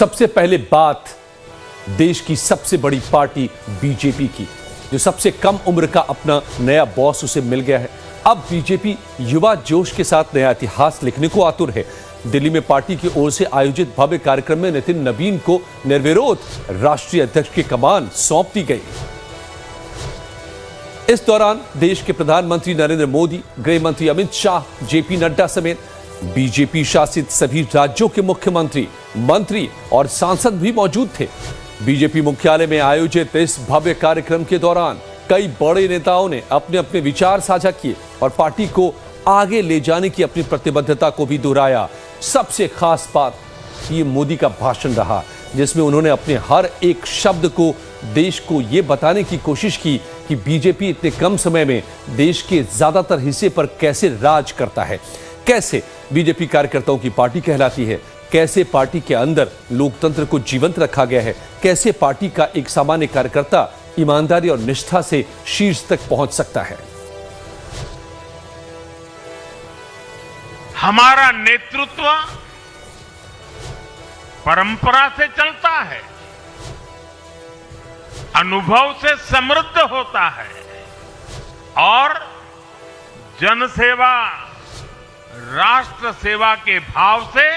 सबसे पहले बात देश की सबसे बड़ी पार्टी बीजेपी की, जो सबसे कम उम्र का अपना नया बॉस उसे मिल गया है। अब बीजेपी युवा जोश के साथ नया इतिहास लिखने को आतुर है। दिल्ली में पार्टी की ओर से आयोजित भव्य कार्यक्रम में नितिन नबीन को निर्विरोध राष्ट्रीय अध्यक्ष की कमान सौंप दी गई। इस दौरान देश के प्रधानमंत्री नरेंद्र मोदी, गृह मंत्री अमित शाह, जेपी नड्डा समेत बीजेपी शासित सभी राज्यों के मुख्यमंत्री, मंत्री और सांसद भी मौजूद थे। बीजेपी मुख्यालय में आयोजित इस भव्य कार्यक्रम के दौरान कई बड़े नेताओं ने अपने अपने विचार साझा किए और पार्टी को आगे ले जाने की अपनी प्रतिबद्धता को भी दोहराया। सबसे खास बात पीएम मोदी का भाषण रहा, जिसमें उन्होंने अपने हर एक शब्द को देश को यह बताने की कोशिश की कि बीजेपी इतने कम समय में देश के ज्यादातर हिस्से पर कैसे राज करता है, कैसे बीजेपी कार्यकर्ताओं की पार्टी कहलाती है, कैसे पार्टी के अंदर लोकतंत्र को जीवंत रखा गया है, कैसे पार्टी का एक सामान्य कार्यकर्ता ईमानदारी और निष्ठा से शीर्ष तक पहुंच सकता है। हमारा नेतृत्व परंपरा से चलता है, अनुभव से समृद्ध होता है और जनसेवा, राष्ट्र सेवा के भाव से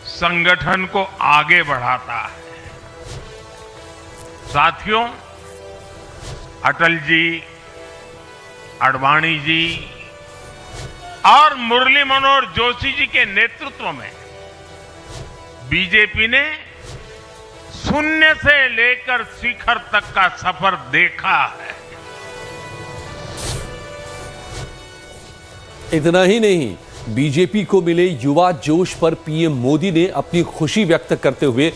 संगठन को आगे बढ़ाता है। साथियों, अटल जी, आडवाणी जी और मुरली मनोहर जोशी जी के नेतृत्व में बीजेपी ने शून्य से लेकर शिखर तक का सफर देखा है। इतना ही नहीं, बीजेपी को मिले युवा जोश पर पीएम मोदी ने अपनी खुशी व्यक्त करते हुए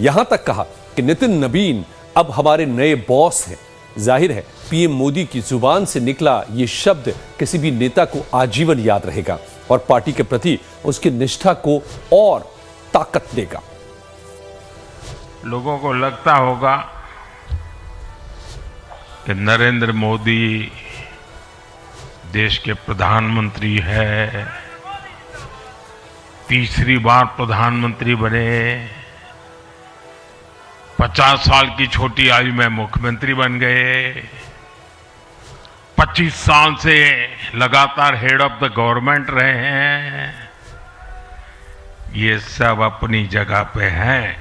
यहां तक कहा कि नितिन नबीन अब हमारे नए बॉस हैं। जाहिर है पीएम मोदी की जुबान से निकला ये शब्द किसी भी नेता को आजीवन याद रहेगा और पार्टी के प्रति उसकी निष्ठा को और ताकत देगा। लोगों को लगता होगा कि नरेंद्र मोदी देश के प्रधानमंत्री है, तीसरी बार प्रधानमंत्री बने, 50 साल की छोटी आयु में मुख्यमंत्री बन गए, 25 साल से लगातार हेड ऑफ द गवर्नमेंट रहे हैं। ये सब अपनी जगह पे हैं,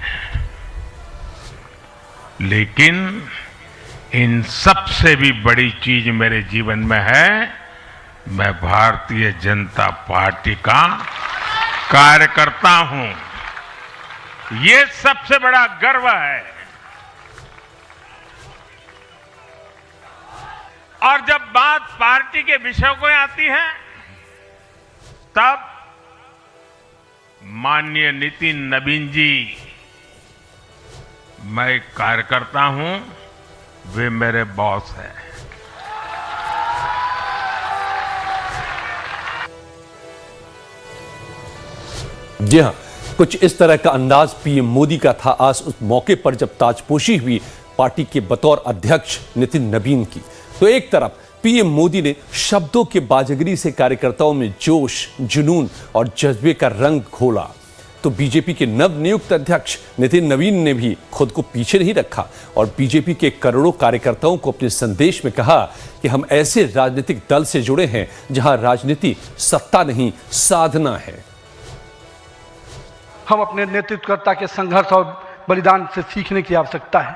लेकिन इन सबसे भी बड़ी चीज मेरे जीवन में है, मैं भारतीय जनता पार्टी का कार्यकर्ता हूं। ये सबसे बड़ा गर्व है। और जब बात पार्टी के विषयों को आती है, तब माननीय नितिन नबीन जी, मैं एक कार्यकर्ता हूं, वे मेरे बॉस हैं। जी हां, कुछ इस तरह का अंदाज पीएम मोदी का था आज उस मौके पर जब ताजपोशी हुई पार्टी के बतौर अध्यक्ष नितिन नबीन की। तो एक तरफ पीएम मोदी ने शब्दों के बाजीगरी से कार्यकर्ताओं में जोश, जुनून और जज्बे का रंग घोला, तो बीजेपी के नवनियुक्त अध्यक्ष नितिन नबीन ने भी खुद को पीछे नहीं रखा और बीजेपी के करोड़ों कार्यकर्ताओं को अपने संदेश में कहा कि हम ऐसे राजनीतिक दल से जुड़े हैं जहां राजनीति सत्ता नहीं, साधना है। हम अपने नेतृत्वकर्ता के संघर्ष और बलिदान से सीखने की आवश्यकता है।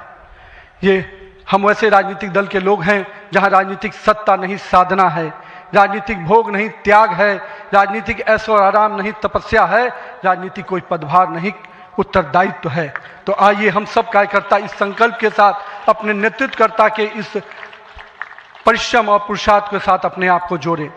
ये हम वैसे राजनीतिक दल के लोग हैं जहां राजनीतिक सत्ता नहीं, साधना है, राजनीतिक भोग नहीं, त्याग है, राजनीतिक ऐशो आराम नहीं, तपस्या है, राजनीतिक कोई पदभार नहीं, उत्तरदायित्व है। तो आइए हम सब कार्यकर्ता इस संकल्प के साथ अपने नेतृत्वकर्ता के इस परिश्रम और पुरुषार्थ के साथ अपने आप को जोड़ें।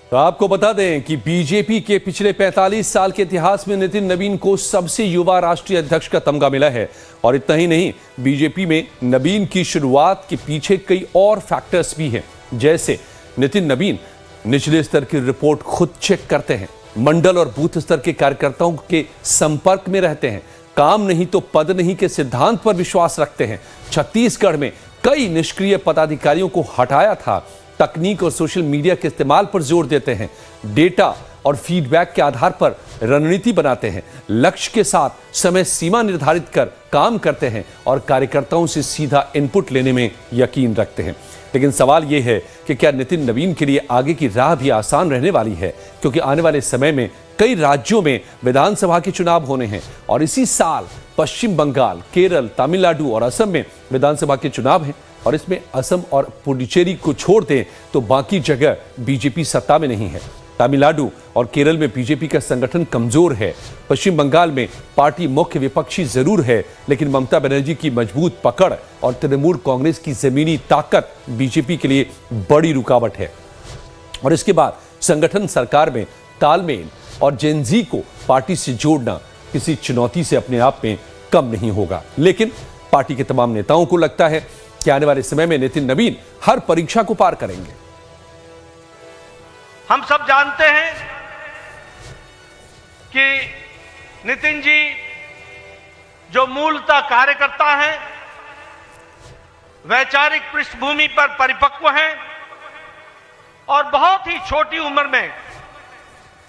तो आपको बता दें कि बीजेपी के पिछले 45 साल के इतिहास में नितिन नबीन को सबसे युवा राष्ट्रीय अध्यक्ष का तमगा मिला है। और इतना ही नहीं, बीजेपी में नबीन की शुरुआत के पीछे कई और फैक्टर्स भी हैं। जैसे नितिन नबीन निचले स्तर की रिपोर्ट खुद चेक करते हैं, मंडल और बूथ स्तर के कार्यकर्ताओं के संपर्क में रहते हैं, काम नहीं तो पद नहीं के सिद्धांत पर विश्वास रखते हैं। छत्तीसगढ़ में कई निष्क्रिय पदाधिकारियों को हटाया था, तकनीक और सोशल मीडिया के इस्तेमाल पर जोर देते हैं, डेटा और फीडबैक के आधार पर रणनीति बनाते हैं, लक्ष्य के साथ समय सीमा निर्धारित कर काम करते हैं और कार्यकर्ताओं से सीधा इनपुट लेने में यकीन रखते हैं। लेकिन सवाल यह है कि क्या नितिन नवीन के लिए आगे की राह भी आसान रहने वाली है, क्योंकि आने वाले समय में कई राज्यों में विधानसभा के चुनाव होने हैं और इसी साल पश्चिम बंगाल, केरल, तमिलनाडु और असम में विधानसभा के चुनाव हैं और इसमें असम और पुडुचेरी को छोड़ दें तो बाकी जगह बीजेपी सत्ता में नहीं है। तमिलनाडु और केरल में बीजेपी का संगठन कमजोर है। पश्चिम बंगाल में पार्टी मुख्य विपक्षी जरूर है, लेकिन ममता बनर्जी की मजबूत पकड़ और तृणमूल कांग्रेस की जमीनी ताकत बीजेपी के लिए बड़ी रुकावट है। और इसके बाद संगठन सरकार में तालमेल और जेनजी को पार्टी से जोड़ना किसी चुनौती से अपने आप में कम नहीं होगा। लेकिन पार्टी के तमाम नेताओं को लगता है कि आने वाले समय में नितिन नवीन हर परीक्षा को पार करेंगे। हम सब जानते हैं कि नितिन जी जो मूलतः कार्यकर्ता हैं, वैचारिक पृष्ठभूमि पर परिपक्व हैं और बहुत ही छोटी उम्र में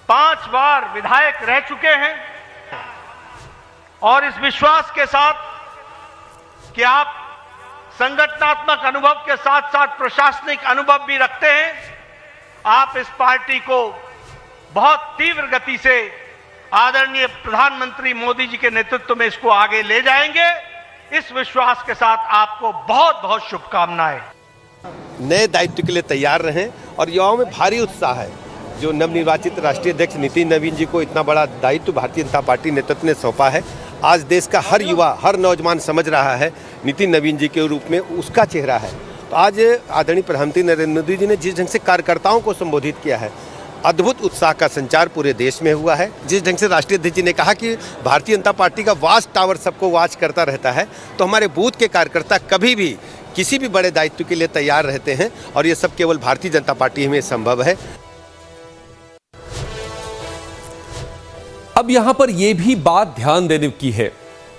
5 बार विधायक रह चुके हैं। और इस विश्वास के साथ कि आप संगठनात्मक अनुभव के साथ साथ प्रशासनिक अनुभव भी रखते हैं, आप इस पार्टी को बहुत तीव्र गति से आदरणीय प्रधानमंत्री मोदी जी के नेतृत्व में इसको आगे ले जाएंगे। इस विश्वास के साथ आपको बहुत बहुत शुभकामनाएं। नए दायित्व के लिए तैयार रहें और युवाओं में भारी उत्साह है। जो नवनिर्वाचित राष्ट्रीय अध्यक्ष नितिन नवीन जी को इतना बड़ा दायित्व भारतीय जनता पार्टी नेतृत्व ने सौंपा है, आज देश का हर युवा, हर नौजवान समझ रहा है नितिन नवीन जी के रूप में उसका चेहरा है। तो आज आदरणीय प्रधानमंत्री नरेंद्र मोदी जी ने जिस ढंग से कार्यकर्ताओं को संबोधित किया है, अद्भुत उत्साह का संचार पूरे देश में हुआ है। जिस ढंग से राष्ट्रीय अध्यक्ष जी ने कहा कि भारतीय जनता पार्टी का वॉच टावर सबको वॉच करता रहता है, तो हमारे बूथ के कार्यकर्ता कभी भी किसी भी बड़े दायित्व के लिए तैयार रहते हैं और ये सब केवल भारतीय जनता पार्टी में संभव है। अब यहां पर यह भी बात ध्यान देने की है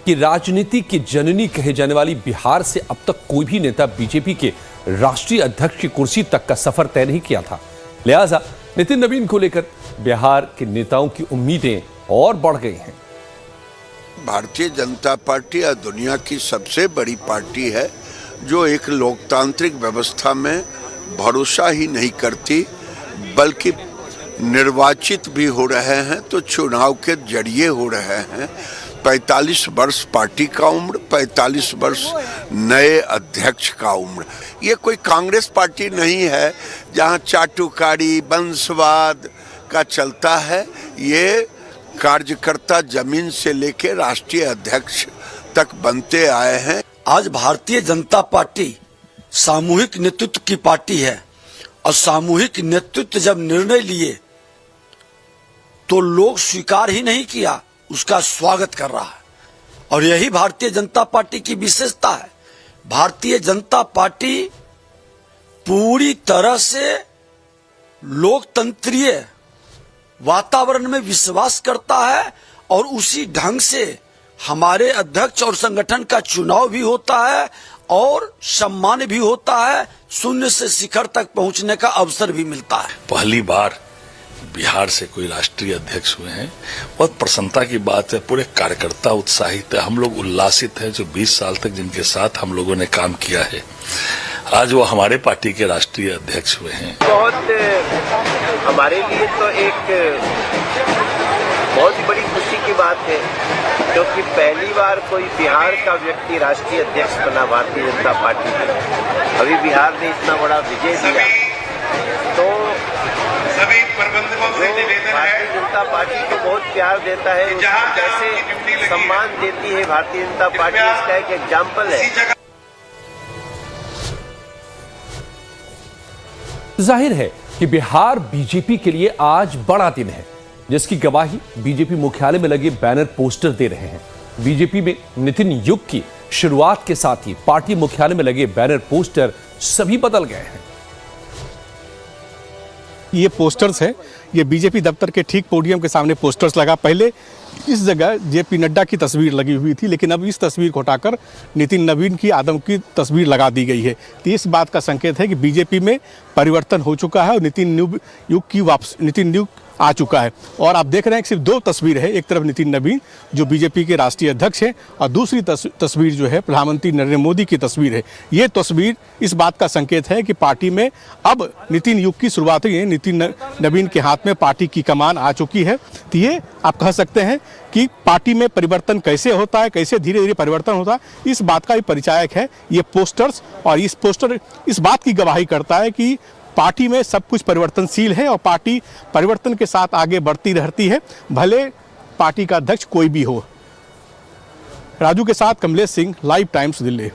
कि राजनीति की जननी कहे जाने वाली बिहार से अब तक कोई भी नेता बीजेपी के राष्ट्रीय अध्यक्ष की कुर्सी तक का सफर तय नहीं किया था। लिहाजा नितिन नवीन को लेकर बिहार के नेताओं की उम्मीदें और बढ़ गई हैं। भारतीय जनता पार्टी दुनिया की सबसे बड़ी पार्टी है जो एक लोकतांत्रिक व्यवस्था में भरोसा ही नहीं करती, बल्कि निर्वाचित भी हो रहे हैं तो चुनाव के जरिए हो रहे हैं। 45 वर्ष पार्टी का उम्र, 45 वर्ष नए अध्यक्ष का उम्र। ये कोई कांग्रेस पार्टी नहीं है जहां चाटुकारी वंशवाद का चलता है। ये कार्यकर्ता जमीन से लेकर राष्ट्रीय अध्यक्ष तक बनते आए हैं। आज भारतीय जनता पार्टी सामूहिक नेतृत्व की पार्टी है और सामूहिक नेतृत्व जब निर्णय लिए तो लोग स्वीकार ही नहीं किया, उसका स्वागत कर रहा है। और यही भारतीय जनता पार्टी की विशेषता है। भारतीय जनता पार्टी पूरी तरह से लोकतंत्रीय वातावरण में विश्वास करता है और उसी ढंग से हमारे अध्यक्ष और संगठन का चुनाव भी होता है और सम्मान भी होता है। शून्य से शिखर तक पहुंचने का अवसर भी मिलता है। पहली बार बिहार से कोई राष्ट्रीय अध्यक्ष हुए हैं, बहुत प्रसन्नता की बात है। पूरे कार्यकर्ता उत्साहित है, हम लोग उल्लासित हैं। जो 20 साल तक जिनके साथ हम लोगों ने काम किया है, आज वो हमारे पार्टी के राष्ट्रीय अध्यक्ष हुए हैं। बहुत हमारे लिए तो एक बहुत बड़ी खुशी की बात है, क्योंकि पहली बार कोई बिहार का व्यक्ति राष्ट्रीय अध्यक्ष बना भारतीय जनता पार्टी का। अभी बिहार ने इतना बड़ा विजय दिया, तो सभी प्रबंधकों से निवेदन भारतीय जनता पार्टी को बहुत प्यार देता है, उसको कैसे सम्मान देती है भारतीय जनता पार्टी, इसका एक एग्जाम्पल है। जाहिर है कि बिहार बीजेपी के लिए आज बड़ा दिन है, जिसकी गवाही बीजेपी मुख्यालय में लगे बैनर पोस्टर दे रहे हैं। बीजेपी में नितिन युग की शुरुआत के साथ ही पार्टी मुख्यालय में लगे बैनर पोस्टर सभी बदल गए हैं। ये पोस्टर्स है, ये बीजेपी दफ्तर के ठीक पोडियम के सामने पोस्टर्स लगा। पहले इस जगह जेपी नड्डा की तस्वीर लगी हुई थी, लेकिन अब इस तस्वीर को हटाकर नितिन नवीन की आदम की तस्वीर लगा दी गई है। तो इस बात का संकेत है कि बीजेपी में परिवर्तन हो चुका है और नितिन युग आ चुका है। और आप देख रहे हैं कि सिर्फ 2 तस्वीर है, एक तरफ नितिन नवीन जो बीजेपी के राष्ट्रीय अध्यक्ष हैं और दूसरी तस्वीर जो है प्रधानमंत्री नरेंद्र मोदी की तस्वीर है। ये तस्वीर इस बात का संकेत है कि पार्टी में अब नितिन युग की शुरुआत हुई है, नितिन नवीन के हाथ में पार्टी की कमान आ चुकी है। तो ये आप कह सकते हैं कि पार्टी में परिवर्तन कैसे होता है, कैसे धीरे धीरे परिवर्तन होता है, इस बात का भी परिचायक है ये पोस्टर्स। और इस पोस्टर इस बात की गवाही करता है कि पार्टी में सब कुछ परिवर्तनशील है और पार्टी परिवर्तन के साथ आगे बढ़ती रहती है, भले पार्टी का अध्यक्ष कोई भी हो। राजू के साथ कमलेश सिंह, लाइव टाइम्स, दिल्ली।